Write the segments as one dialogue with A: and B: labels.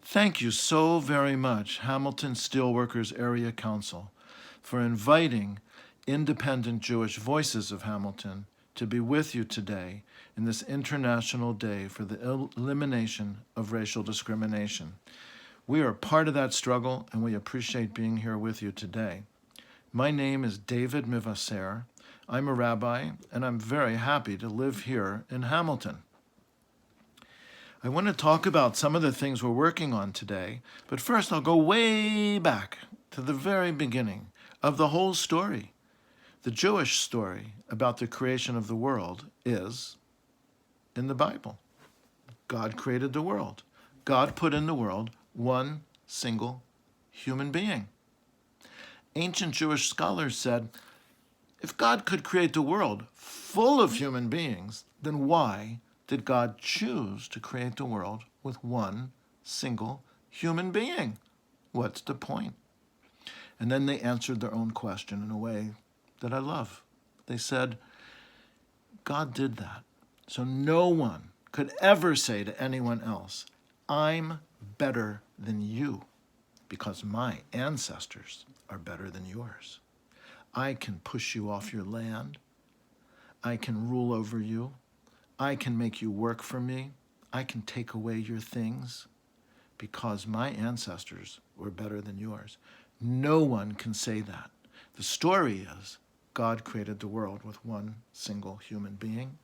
A: Thank you so very much, Hamilton Steelworkers Area Council, for inviting independent Jewish voices of Hamilton to be with you today in this International Day for the Elimination of Racial Discrimination. We are part of that struggle, and we appreciate being here with you today. My name is David Mivasair. I'm a rabbi, and I'm very happy to live here in Hamilton. I want to talk about some of the things we're working on today, but first I'll go way back to the very beginning of the whole story. The Jewish story about the creation of the world is in the Bible. God created the world. God put in the world one single human being. Ancient Jewish scholars said, if God could create the world full of human beings, then why did God choose to create the world with one single human being? What's the point? And then they answered their own question in a way that I love. They said, God did that so no one could ever say to anyone else, I'm better than you because my ancestors are better than yours. I can push you off your land. I can rule over you. I can make you work for me. I can take away your things because my ancestors were better than yours. No one can say that. The story is God created the world with one single human being.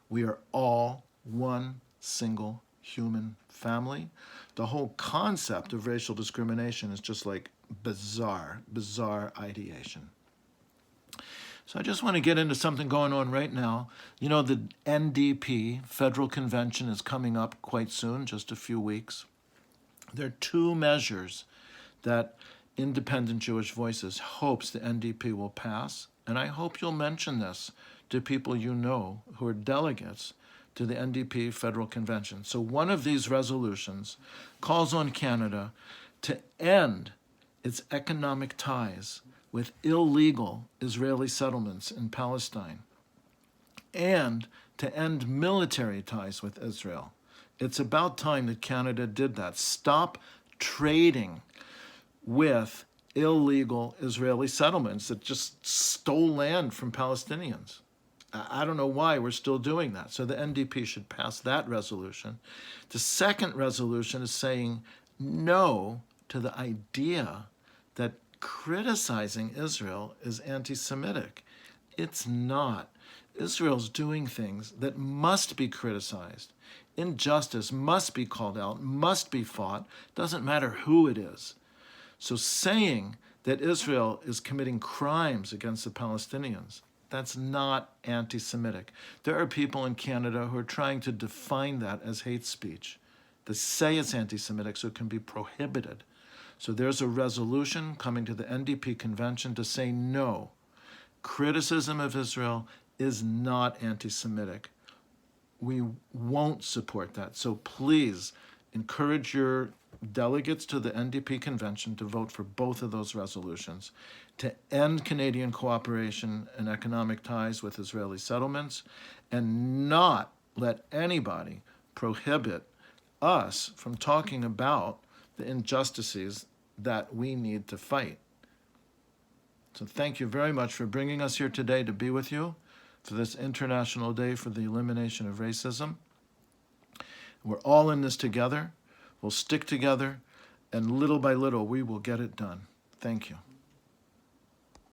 A: We are all one single human family. The whole concept of racial discrimination is just like bizarre ideation. So I just want to get into something going on right now. You know, the NDP, Federal Convention, is coming up quite soon, just a few weeks. There are two measures that Independent Jewish Voices hopes the NDP will pass, and I hope you'll mention this to people you know who are delegates to the NDP Federal Convention. So one of these resolutions calls on Canada to end its economic ties with illegal Israeli settlements in Palestine and to end military ties with Israel. It's about time that Canada did that. Stop trading with illegal Israeli settlements that just stole land from Palestinians. I don't know why we're still doing that. So the NDP should pass that resolution. The second resolution is saying no to the idea that criticizing Israel is anti-Semitic. It's not. Israel's doing things that must be criticized. Injustice must be called out, must be fought. Doesn't matter who it is. So saying that Israel is committing crimes against the Palestinians, that's not anti-Semitic. There are people in Canada who are trying to define that as hate speech. They say it's anti-Semitic so it can be prohibited. So there's a resolution coming to the NDP convention to say no. Criticism of Israel is not anti-Semitic. We won't support that. So please encourage your delegates to the NDP convention to vote for both of those resolutions, to end Canadian cooperation and economic ties with Israeli settlements, and not let anybody prohibit us from talking about the injustices that we need to fight. So thank you very much for bringing us here today to be with you for this International Day for the Elimination of Racism. We're all in this together. We'll stick together, and little by little, we will get it done. Thank you.